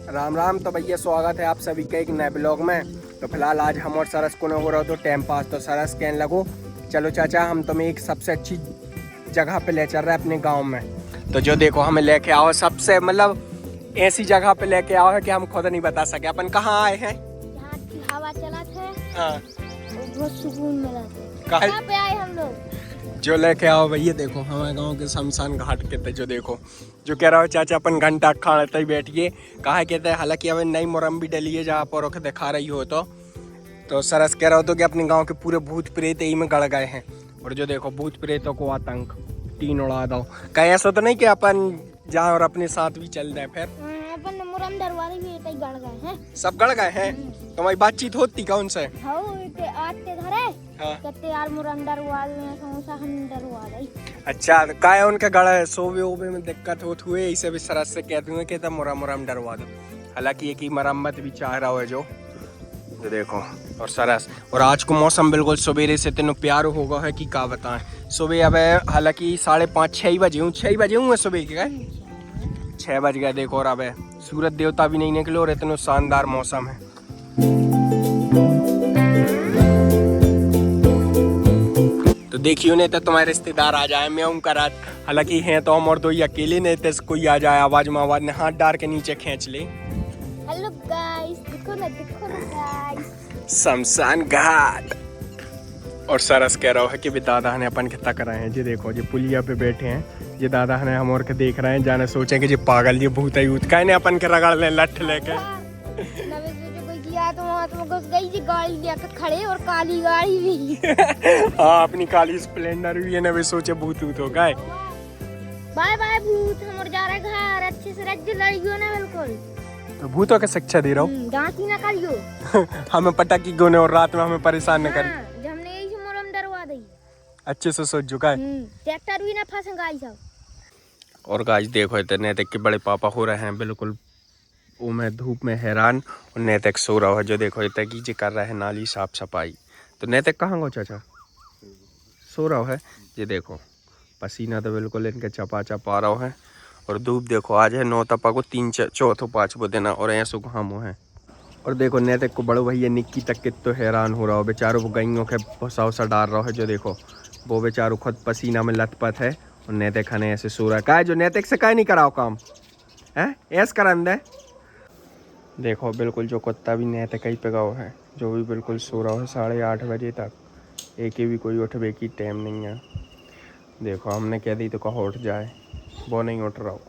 राम राम। तो भैया स्वागत है आप सभी का एक नए ब्लॉग में। तो फिलहाल आज हम और सरस को न हो रहा तो टाइम पास, तो सरस कहने लगो चलो चाचा हम तुम्हें एक सबसे अच्छी जगह पे ले चल रहे हैं अपने गांव में। तो जो देखो हमें लेके आओ सबसे मतलब ऐसी जगह पे लेके आओ है कि हम खुद नहीं बता सके अपन कहाँ आए हैं। यहाँ की हवा चला थे। हाँ बहुत सुकून मिला था। कहाँ पे आए हम लोग। जो लेके आओ भैया देखो हमारे गांव के शमशान घाट के थे। जो देखो जो कह रहा हो चाचा अपन घंटा खा ही बैठिए कहा कहते हैं। हालांकि हमें नई मुरम भी डली है जहाँ पर दिखा रही हो तो सरस कह रहा हो तो कि अपने गांव के पूरे भूत प्रेत यही में गड़ गए हैं। और जो देखो भूत प्रेतों को आतंक तीन उड़ा दो। कहीं ऐसा तो नहीं कि अपन जाए और अपने साथ भी चल जाए फिर। अपन मुरम दरवाजे भी इतने गड़ गए हैं। सब गड़ गए हैं। तुम्हारी बातचीत होती कौन से आते घरे हाँ। कहते यार मुरम दरवाजे में समोसा हम डरवा दे। अच्छा का है उनके गड़े सोवे ओबे में दिक्कत होती हुए इसे भी सरस से कहते हुए कहता मुरम डरवा दो। हालांकि एक ही मरम्मत भी चाह रहा है जो देखो। और सरस और आज को मौसम बिल्कुल सवेरे से तेनों प्यार होगा है कि क्या बताएं। सुबह अब हालांकि 5:30 6 बजे हूँ 6 बजे हूँ सुबह के 6 बज गए देखो। और अब सूरज देवता भी नहीं निकले और इतना शानदार मौसम है। तो देखियो नहीं तो तुम्हारे रिश्तेदार आ जाए मैं उनका रात। हालांकि हैं तो हम और दो ही अकेले नहीं थे कोई आ जाए आवाज में आवाज ने हाथ डाल के नीचे खींच ले। हेलो गाइस देखो ना गाइस शमशान घाट। और सरस कह रहा है कि भी दादा ने अपन के तक रहे हैं। जी देखो जी पुलिया पे बैठे हैं। ये दादा ने हम और के देख रहे हैं जाने सोचे कि जी पागल जी भूत है यूथ कहने अपन के रगड़ ले लठ लेके। तो घुस गई जी गाड़ी लेकर खड़े और काली गाड़ी भी। हाँ अपनी काली स्प्लेंडर भी है ना वे सोचे भूत हो गए। बाय बाय भूत हम और जा रहे घर अच्छे से रख लड़ियो ना बिल्कुल। तो भूतों के शिक्षा दे रहा हूँ डांटी ना करियो। हमें पटाखी गोने और रात में हमें परेशान न करी। हमने यही मुरम डरवा दी अच्छे से सोच चुका है। ट्रैक्टर भी ना फंसेगा सब। और गाइस देखो इतने देख के बड़े पापा हो रहे हैं बिल्कुल वो में धूप में हैरान। और नैतिक सो रहा है। जो देखो इतने की कर रहा है नाली साफ सफाई। तो नैतिक कहाँ गो चाचा सो रहा है। ये देखो पसीना तो बिल्कुल इनके चपा चपा रहा है। और धूप देखो आज है 9 तपा को 3 चौथो 5 बो देना और ऐसो घामो है। और देखो नैतिक को बड़ो भैया निक्की तक के तो हैरान हो रहा हो बेचारों वो गईयों के भूसा उसा डाल रहा है। जो देखो वो बेचारों खुद पसीना में लथपथ है और नैतिक खाने ऐसे सो रहा है। का जो नैतिक से काय नहीं कराओ काम है ऐस कर दे। देखो बिल्कुल जो कुत्ता भी नैतिक कहीं पे गाओ है जो भी बिल्कुल सो रहा है 8:30 बजे तक। एक ही भी कोई उठवे की टाइम नहीं है। देखो हमने कह दी तो कहो उठ जाए वो नहीं उठ रहा हो।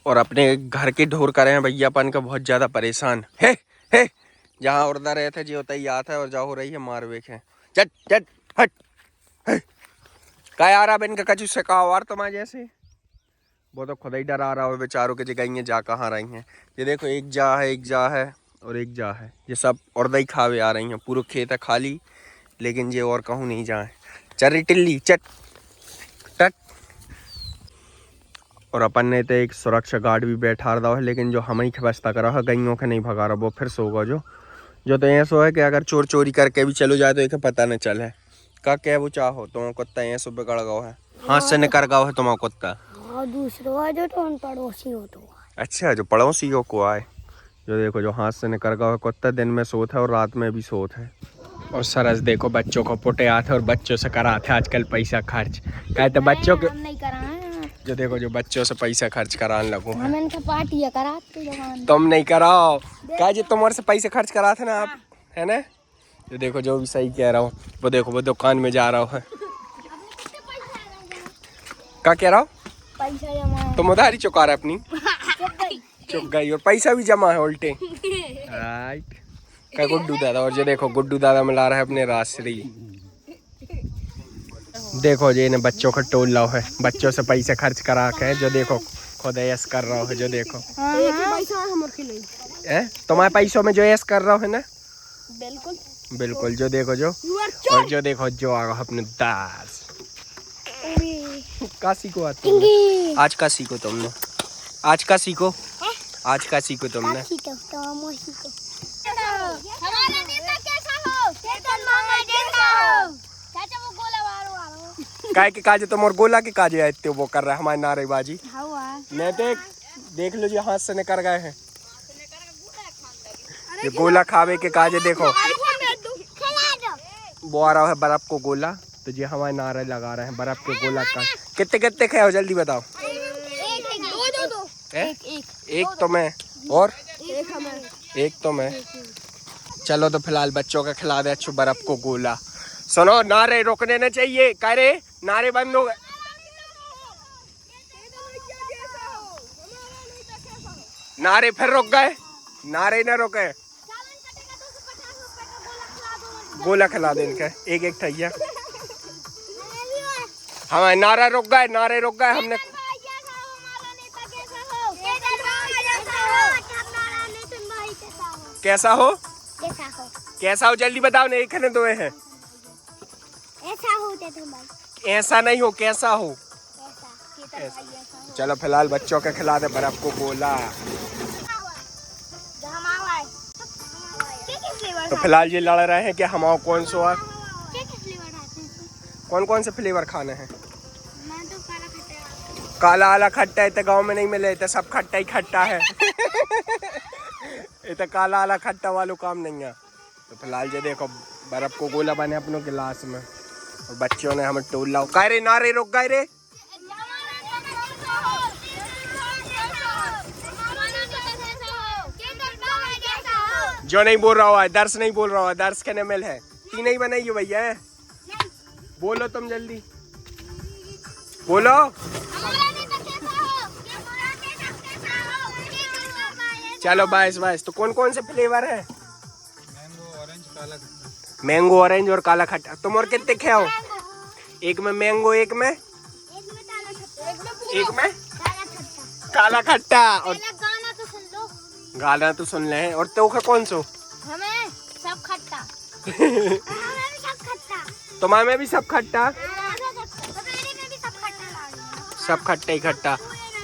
और अपने घर के ढोर करे हैं भैया अपन का बहुत ज़्यादा परेशान है। जहाँ उड़ता रहे थे जी होता ही आता है और जहाँ हो रही है मार बेख है। चट चट हट का यार अब इनका कचू से कहा वार तुम्हारे जैसे वो तो खुद ही डरा रहा हो बेचारों के जगह जा कहाँ रही हैं। ये देखो एक जा है और एक जा है। ये सब उड़दा ही खावे आ रही हैं। पूरा खेत है खाली लेकिन ये और कहूँ नहीं जाए। चल टिल्ली चट टट। और अपन ने तो एक सुरक्षा गार्ड भी बैठा रहा है लेकिन जो हम ही खबस्ता करा है गईयों के नहीं भगा रहा वो फिर सोगा जो तो ऐसा है कि अगर चोर चोरी करके भी चलो जाए तो एक पता न चले का क्या वो चाहो तुम कुत्ता ऐसा बिगड़ गओ है हाथ से निकर गओ है तुम्हारा कुत्ता। दूसरा जो तो पड़ोसी हो तो अच्छा जो पड़ोसियों को आए। जो देखो जो हाथ से निकर गया कुत्ता दिन में सोता है और रात में भी सोता है। और सरस देखो बच्चों को पुटे आते और बच्चों से कराते आजकल पैसा खर्च कहते बच्चों के नहीं करा। जो देखो जो बच्चों से पैसा खर्च कराने लगो हम पार्टी कराते तुम नहीं कराओ क्या जी तुम्हारे से पैसे खर्च कराते ना आप है ना। जो देखो जो भी सही कह रहा हूँ वो देखो वो दुकान में जा रहा है क्या कह रहा हो पैसा जमा तुम उधारी चुका रहे अपनी चुक गई और पैसा भी जमा है उल्टे राइट का गुड्डू दादा। और जो देखो गुड्डू दादा मिला रहा है अपने राश्री। देखो जी इन्हें बच्चों का टोल लाओ है बच्चों से पैसे खर्च करा के जो देखो खुद ऐस कर रहा है। जो देखो तुम्हारे पैसों में जो ऐस कर रहा है ना बिल्कुल जो देखो जो और जो देखो जो आ रहा अपने दास का सीखो आज का सीखो तुमने आज का सीखो तुमने। काय के काजे तुम और गोला के काजे आते वो कर रहा है हमारे नारेबाजी नैतिक देख लो जी हाथ से निकल गए हैं। ये गोला खावे के काजे देखो वो आ रहा है बर्फ को गोला। तो जी हमारे नारे लगा रहे हैं बर्फ के गोला का। कितने कितने खाओ जल्दी बताओ। एक तो मैं और एक तो मैं। चलो तो फिलहाल बच्चों का खिला दे अच्छू बर्फ को गोला। सुनो नारे रुकने न चाहिए कह रहे नारे बंद हो गए। नारे फिर रुक गए। नारे न रुके। गोला खिला दे इनका एक एक ठैया। हमारे नारा रुक गए। नारे रुक गए हमने। कैसा हो कैसा हो जल्दी बताओ नहीं खाने दो हैं। ऐसा नहीं हो कैसा हो। चलो फिलहाल बच्चों के खिला दे बर्फ को गोला। तो फिलहाल ये लड़ रहे हैं कि हमारा कौन सा कौन से फ्लेवर खाने हैं। काला वाला खट्टा है तो गाँव में नहीं मिले तो सब खट्टा ही खट्टा है। ये तो काला वाला खट्टा वालों काम नहीं है। तो फिलहाल ये देखो बर्फ को गोला बने अपनों गिलास में और बच्चों ने हमें टोल लाओ कह रे नारे रुक गए रे। जो नहीं बोल रहा है दर्श नहीं बोल रहा है। दर्श के मिल है तीन ही बनाइए भैया। बोलो तुम जल्दी बोलो। चलो बाईस तो कौन कौन से फ्लेवर है। मैंगो ऑरेंज और काला खट्टा। तुम और कितने खाओ। एक में मैंगो एक में काला खट्टा। और गाना तो सुन ले। और तो कौन सो हमें सब खट्टा। तुम्हारे में भी सब खट्टा। सब खट्टा ही खट्टा।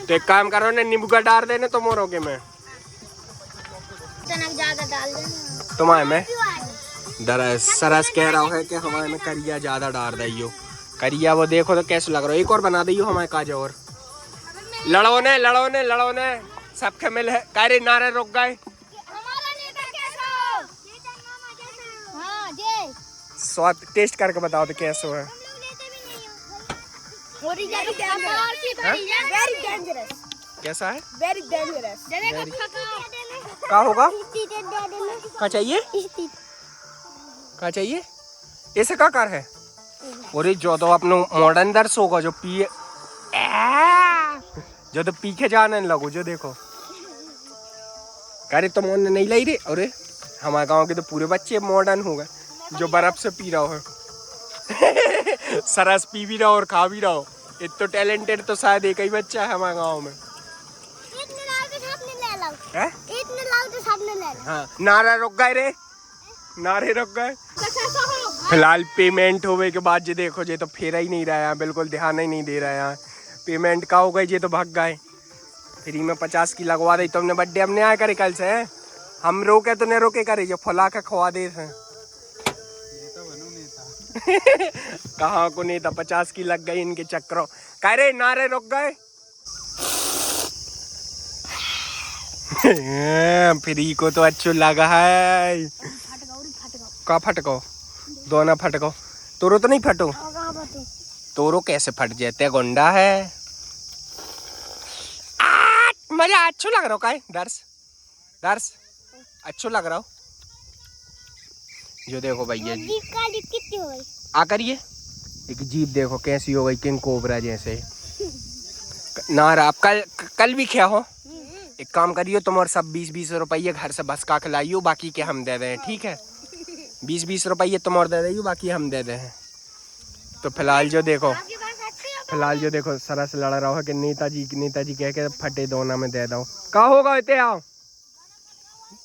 तो एक काम करो ना नींबू का डाल देना तुम औरों के में। ज्यादा डाल देना तुम्हारे में सरस कह रहा है कि हमारे में करिया ज्यादा डाल दियो। करिया वो देखो तो कैसे लग रहा है। एक और बना दियो हमारे काज और। लड़ो ने सबके मिल है कारे नारे रुक गए। स्वाद टेस्ट करके बताओ तो कैसे है। कैसा है। Very dangerous. क्या होगा क्या चाहिए ऐसे का कर है। और जो तो अपने मॉडर्न दर्श होगा जो पिए जो तो पी के जाने लगो। जो देखो अरे तुम नहीं लाई रे। अरे हमारे गांव के तो पूरे बच्चे मॉडर्न हो गए जो बर्फ से पी रहा हो। सरस पी भी रहा और खा भी रहा हो। इतना टैलेंटेड तो शायद एक ही बच्चा है हमारे गांव में। हाँ नारा रुक गए रे। नारे रुक गए। फिलहाल पेमेंट होने के बाद ये देखो ये तो फेरा ही नहीं रहा है। बिल्कुल ध्यान ही नहीं दे रहा है यहाँ। पेमेंट का हो गई ये तो भाग गए। फ्री में 50 की लगवा दी। तुमने बर्थडे हमने आया करे कल से। हम रोके तो नहीं रोके करे जो फुला के खवा दे। कहाँ को नहीं था 50 की लग गई इनके चक्करों। कह रहे नारे रुक गए। फ्री को तो अच्छा लगा है। का फटको दोनों फटको। तोरो तो नहीं फटो। तोरो कैसे फट जाते गुंडा है। मजा अच्छा लग रहा हो का दर्श अच्छा लग रहा हो। जो देखो भैया आ करिए एक जीप देखो कैसी हो गई किंग कोबरा जैसे। नारा आप कल भी क्या हो। एक काम करियो तुम और सब 20-20 रुपये घर से बस का खिलाइयो बाकी के हम दे दें। ठीक है 20-20 रुपये तुम और दे दियो बाकी हम दे दें। तो फिलहाल जो देखो सरस लड़ रहा है कि नेताजी कह के फटे दोना में दे दो। का होगा इतने आओ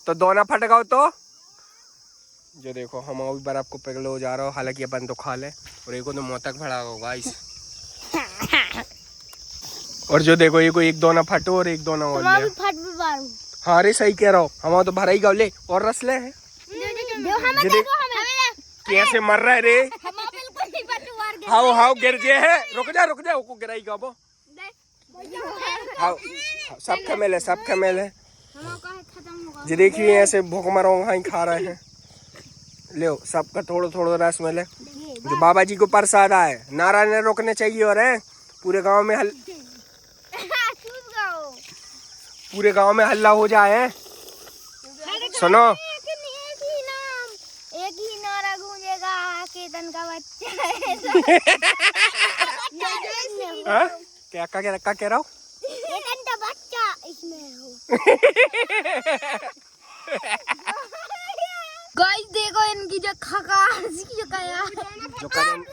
तो दोना फट गओ। तो जो देखो हम भी बर्फ को पिघलो जा रहा हो। हालांकि अपन तो खा ले और एक तो मोतक भड़ा होगा इस। और जो देखो ये कोई एक दोना फटो और एक दोना और ले। हाँ रे सही कह रहा हो। हमारा तो भरा ही गाँव ले और रस ले है। कैसे मर रहा है रे। हाउ गिर जे है। रुक जा उसको गिराई गाबो आओ सब खेमेले सब खेमेले जी देखिए ऐसे भूख मरो ही खा रहे हैं। ले सबका थोड़ा थोड़ा रस मिले जो बाबा जी को प्रसाद आए नारा ने रोकने चाहिए और है पूरे गांव में पूरे गांव में हल्ला हो जाए। सुनो एक ही नारा गूंजेगा केतन का बच्चा क्या कह रहा हूँ केतन का बच्चा इसमें हो। गाइस देखो इनकी जो खकास की जो काया जो करें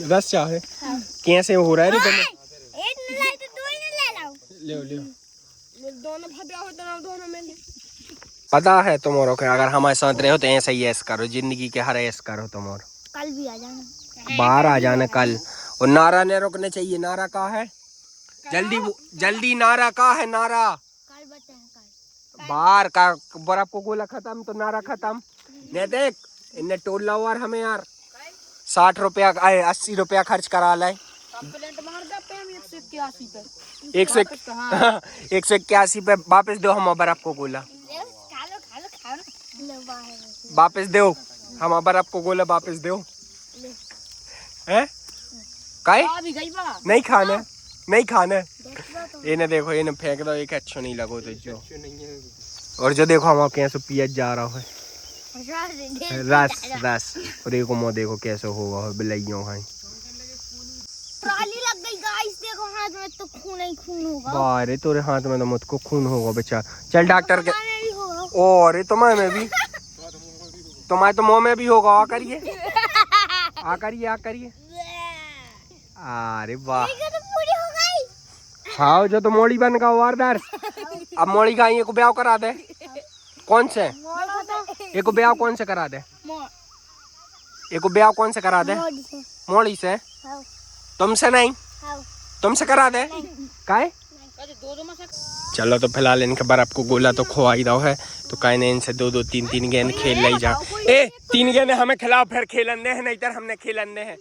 रस चाहे कैसे हो रहा है रे तुम्हें एक न लाई तो दो ही न ले लाओ ले दोनों भद्रा होता ना दोनों में ले। पता है तुम और अगर हमारे साथ रहे हो तो ऐसा ही ऐस करो जिंदगी के हर ऐस करो तुम और कल भी आ जाना बाहर आ जाना कल और नारा ने रोकने चाहिए। नारा का है जल्दी नारा का है नारा कल बताएं कल बाहर का बर्फ को गोला खत्म तो नारा खत्म। ने देख इन्हें टोल लो यार हमें यार 60 रुपया 80 रुपया खर्च करा लाए 181 पे वापस दो हम बर्फ को गोला वापस दो हम बर्फ को गोला वापस दो हैं काहे नहीं खाने इन्हें देखो इन्हें फेंक दो एक अच्छा नहीं लगो तो जो और जो देखो हम कैसे पियत जा रहा है रस और एक मो देखो कैसे होगा बिलइयों है ट्राली लग गई गाइस देखो हाथ में तो खून ही खून होगा। अरे तोरे हाथ में तो मुझको खून होगा बेचारा चल डॉक्टर के और तुम्हारे में भी तुम्हारे तो मुंह में भी होगा आ करिए अरे वाह हाँ जो तो मोड़ी बन का वारदार अब मोड़ी का ये को ब्याह करा दे कौन से एक ब्याह कौन से करा दे एक ब्याह कौन से करा दे मोड़ी से तुमसे नहीं तुमसे करा दे काहे चलो तो फिलहाल इनके बर्फ को गोला तो खुआई दो है तो काहे ने इनसे 2-2 3-3 गेंद खेल ली जा 3 गेंदे हमें खिलाओ फिर खेलन दे है नहीं तो हमने खेलन दे है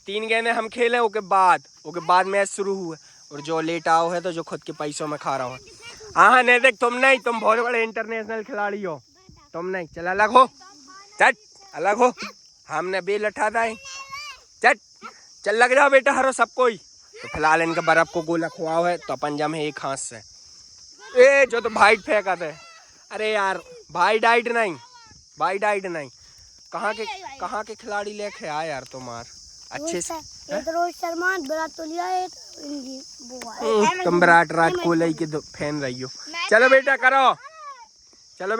3 गेंदे हम खेले ओके बाद मैच शुरू हुआ और जो लेट आओ है तो जो खुद के पैसों में खा रहा हो। हाँ नहीं देख तुम नहीं तुम बहुत बड़े इंटरनेशनल खिलाड़ी हो तुम नहीं चल अलग हो अलग हो हमने बेल उठाता है चल लग जाओ बेटा हरो सब कोई। तो फिलहाल इनका बर्फ को गोला खुआओ है तो अपन जम है एक हाथ से जो तो भाई फेंका थे अरे यार भाई डाइट नहीं कहाँ के खिलाड़ी लेके आए यार तुम्हार अच्छे से रोहित शर्मा विराट कोहली है तुम विराट कोहली के फैन रही हो। चलो बेटा करो तो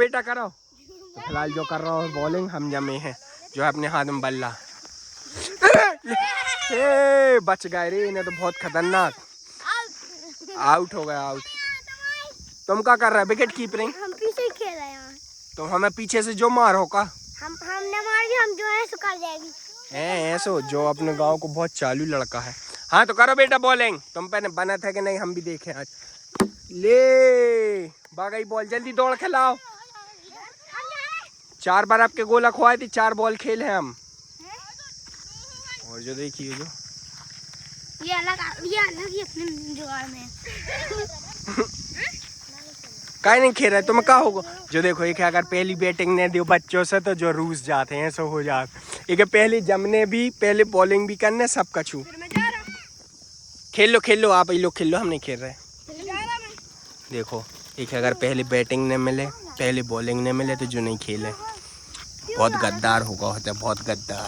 फिलहाल जो कर रहा हूँ बॉलिंग हम जमे हैं जो है अपने हाथ में बल्ला बच गए रे इन्हें तो बहुत खतरनाक आउट हो गया आउट। तुम क्या कर रहे हो विकेट कीपिंग हम पीछे खेल रहे हैं तो हमें पीछे से जो मारो का हमने मार दिया हम जो है सो कर जाएगी ऐसो जो अपने गांव को बहुत चालू लड़का है। हाँ तो करो बेटा बॉलिंग तुम पे बना था कि नहीं हम भी देखें आज ले बागई बॉल जल्दी दौड़ खिलाओ 4 बार आपके गोला खुआए थी 4 बॉल खेले हम और जो देखिए जो ये अलग ही अपने जुगाड़ में काहे नहीं खेल रहे तुम क्या होगा जो देखो एक अगर पहली बैटिंग ने दियो बच्चों से तो जो रूस जाते हैं ऐसा हो जाते एक पहले जमने भी पहले बॉलिंग भी करने सब कछू खेल लो आप ही लोग खेल लो हम नहीं खेल रहे। देखो एक अगर पहले बैटिंग ने मिले पहले बॉलिंग ने मिले तो जो नहीं खेले बहुत गद्दार होगा बहुत गद्दार।